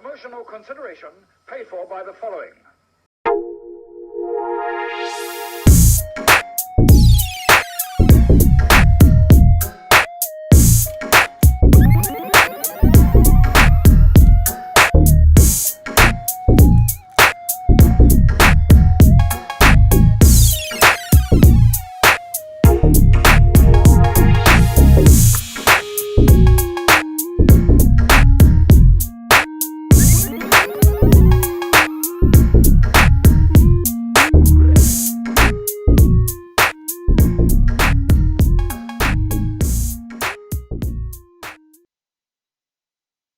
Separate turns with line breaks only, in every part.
Promotional consideration paid for by the following.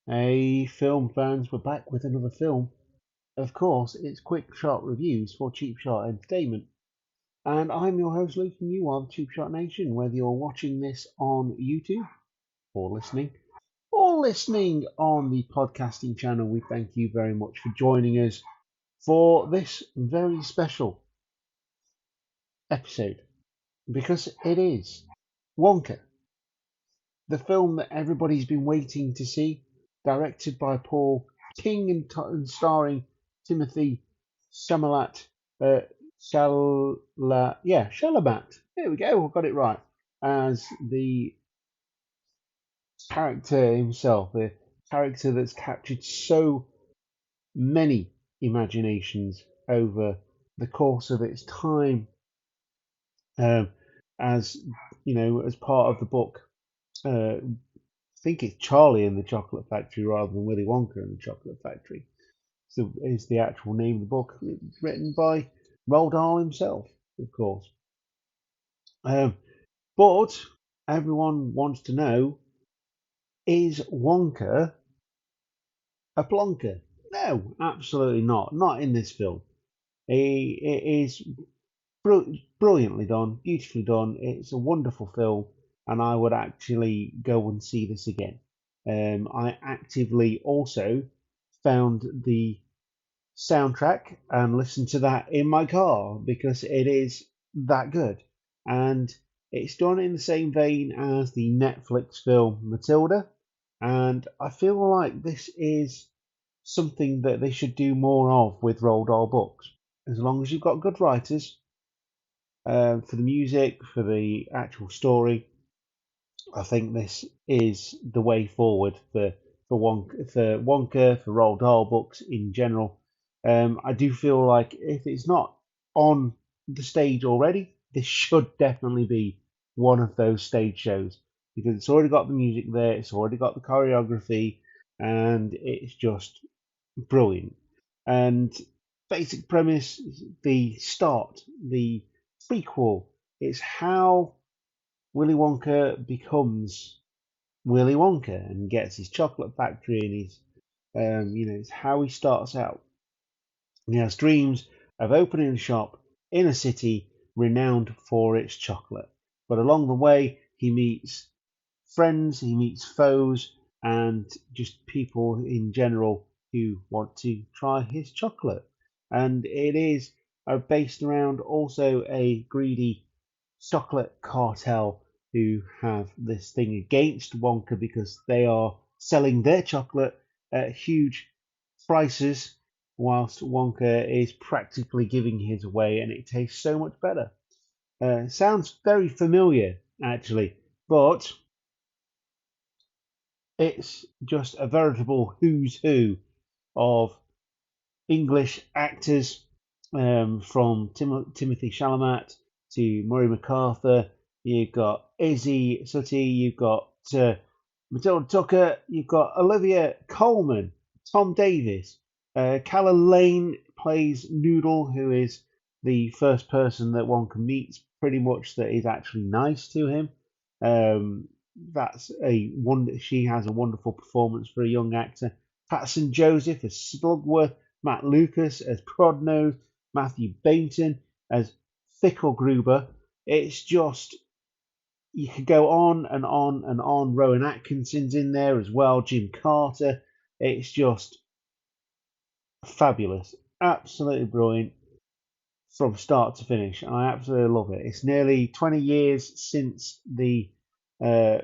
Hey, film fans, we're back with another film. Of course, it's Quick Shot Reviews for Cheap Shot Entertainment. And I'm your host, Luke, and you are the Cheap Shot Nation. Whether you're watching this on YouTube or listening on the podcasting channel, we thank you very much for joining us for this very special episode. Because it is Wonka, the film that everybody's been waiting to see, directed by Paul King and starring Timothy Chalamet. Chalamet. There we go. I got it right. As the character himself, the character that's captured so many imaginations over the course of its time, as as part of the book. I think it's Charlie and the Chocolate Factory rather than Willy Wonka and the Chocolate Factory. So is the actual name of the book, written by Roald Dahl himself, of course. But everyone wants to know, is Wonka a plonker? No, absolutely not. Not in this film. It is brilliantly done, beautifully done. It's a wonderful film, and I would actually go and see this again. I actively also found the soundtrack and listened to that in my car because it is that good. And it's done in the same vein as the Netflix film Matilda. And I feel like this is something that they should do more of with Roald Dahl books. As long as you've got good writers for the music, for the actual story, I think this is the way forward for Wonka, for Roald Dahl books in general. I do feel like if it's not on the stage already, this should definitely be one of those stage shows because it's already got the music there, it's already got the choreography, and it's just brilliant. And basic premise, the start, the prequel, it's how Willy Wonka becomes Willy Wonka and gets his chocolate factory and his, it's how he starts out. He has dreams of opening a shop in a city renowned for its chocolate. But along the way, he meets friends, he meets foes, and just people in general who want to try his chocolate. And it is based around also a greedy chocolate cartel who have this thing against Wonka because they are selling their chocolate at huge prices whilst Wonka is practically giving his away and it tastes so much better. Sounds very familiar actually, but it's just a veritable who's who of English actors, from Timothy Chalamet to Murray MacArthur. You've got Izzy Sooty, you've got Matilda Tucker, you've got Olivia Colman, Tom Davis. Calla Lane plays Noodle, who is the first person that one can meet pretty much that is actually nice to him. She has a wonderful performance for a young actor. Patson Joseph as Slugworth, Matt Lucas as Prodnose, Matthew Bainton as Fickelgruber. It's just, you could go on and on and on. Rowan Atkinson's in there as well, Jim Carter. It's just fabulous, absolutely brilliant from start to finish. I absolutely love it. It's nearly 20 years since the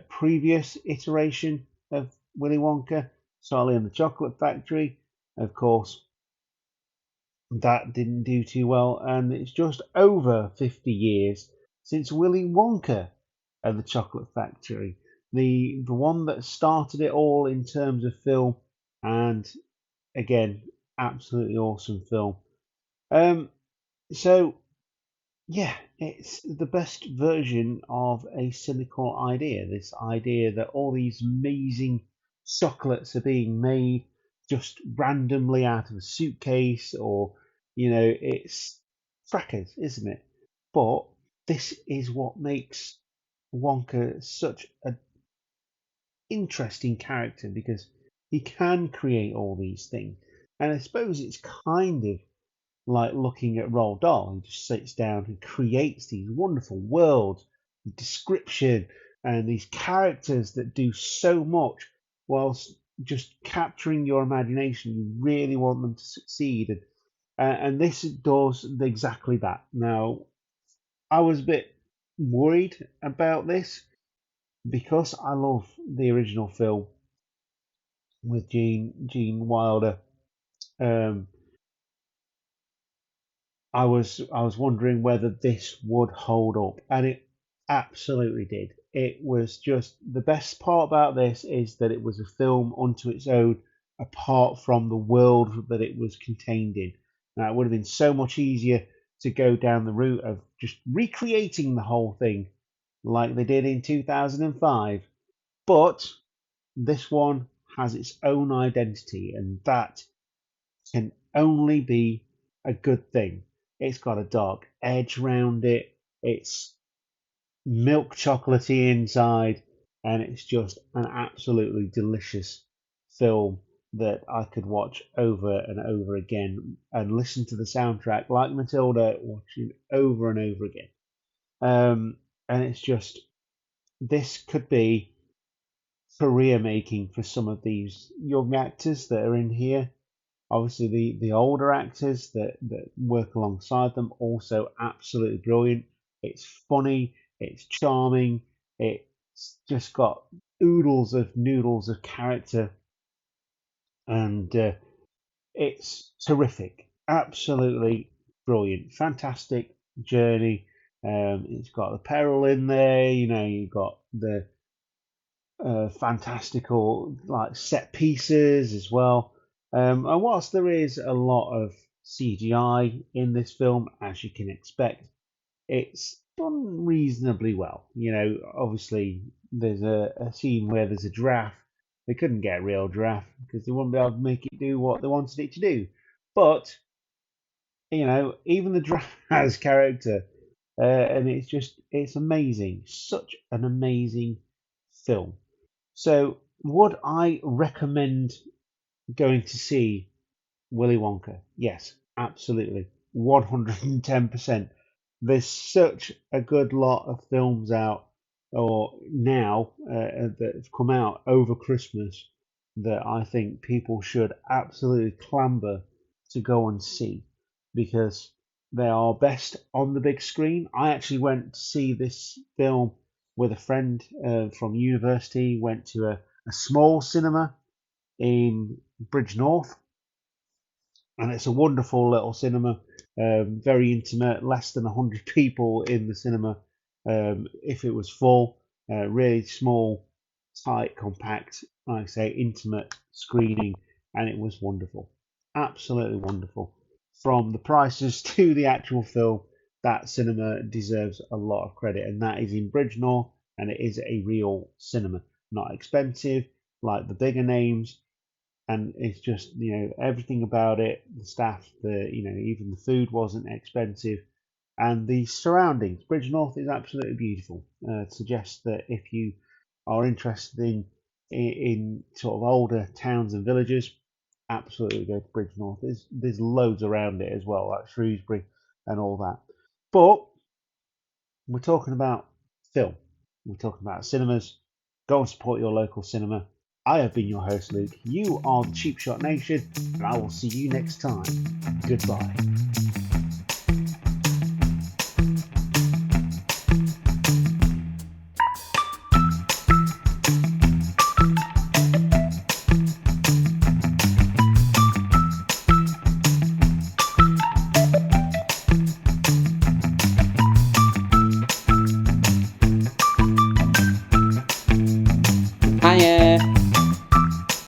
previous iteration of Willy Wonka, Charlie and the Chocolate Factory. of course, that didn't do too well, and it's just over 50 years since Willy Wonka and the Chocolate Factory, the one that started it all in terms of film, and again, absolutely awesome film. Um, so yeah, it's the best version of a cynical idea. This idea that all these amazing chocolates are being made just randomly out of a suitcase, or, it's crackers, isn't it? But this is what makes Wonka such an interesting character, because he can create all these things. And I suppose it's kind of like looking at Roald Dahl. He just sits down and creates these wonderful worlds, description, and these characters that do so much whilst just capturing your imagination. You really want them to succeed, and this does exactly that. Now, I was a bit worried about this because I love the original film with Gene Wilder. Um, I was wondering whether this would hold up, and it absolutely did. It was just the best part about this is that it was a film unto its own, apart from the world that it was contained in. Now, it would have been so much easier to go down the route of just recreating the whole thing like they did in 2005, but this one has its own identity, and that can only be a good thing. It's got a dark edge round it. It's milk chocolatey inside, and it's just an absolutely delicious film that I could watch over and over again and listen to the soundtrack like Matilda, watching over and over again. And it's just, this could be career making for some of these young actors that are in here. Obviously, the older actors that work alongside them also absolutely brilliant. It's funny, it's charming, it's just got oodles of noodles of character, and it's terrific. Absolutely brilliant, fantastic journey. It's got the peril in there. You've got the fantastical like set pieces as well. And whilst there is a lot of CGI in this film, as you can expect, it's done reasonably well. Obviously there's a scene where there's a giraffe. They couldn't get a real giraffe because they wouldn't be able to make it do what they wanted it to do. But even the giraffe has character, and it's amazing. Such an amazing film. So, would I recommend going to see Willy Wonka? Yes, absolutely. 110%. There's such a good lot of films out or now that have come out over Christmas that I think people should absolutely clamber to go and see, because they are best on the big screen. I actually went to see this film with a friend from university, went to a small cinema in Bridgnorth, and it's a wonderful little cinema, very intimate, less than 100 people in the cinema. If it was full, really small, tight, compact, like I say, intimate screening, and it was wonderful, absolutely wonderful. From the prices to the actual film, that cinema deserves a lot of credit, and that is in Bridgnorth, and it is a real cinema, not expensive like the bigger names, and it's just everything about it, the staff, even the food wasn't expensive, and the surroundings. Bridgnorth is absolutely beautiful. Suggests that if you are interested in sort of older towns and villages, absolutely go to Bridgnorth. There's loads around it as well, like Shrewsbury and all that. But we're talking about film. We're talking about cinemas. Go and support your local cinema. I have been your host, Luke. You are the Cheap Shot Nation, and I will see you next time. Goodbye.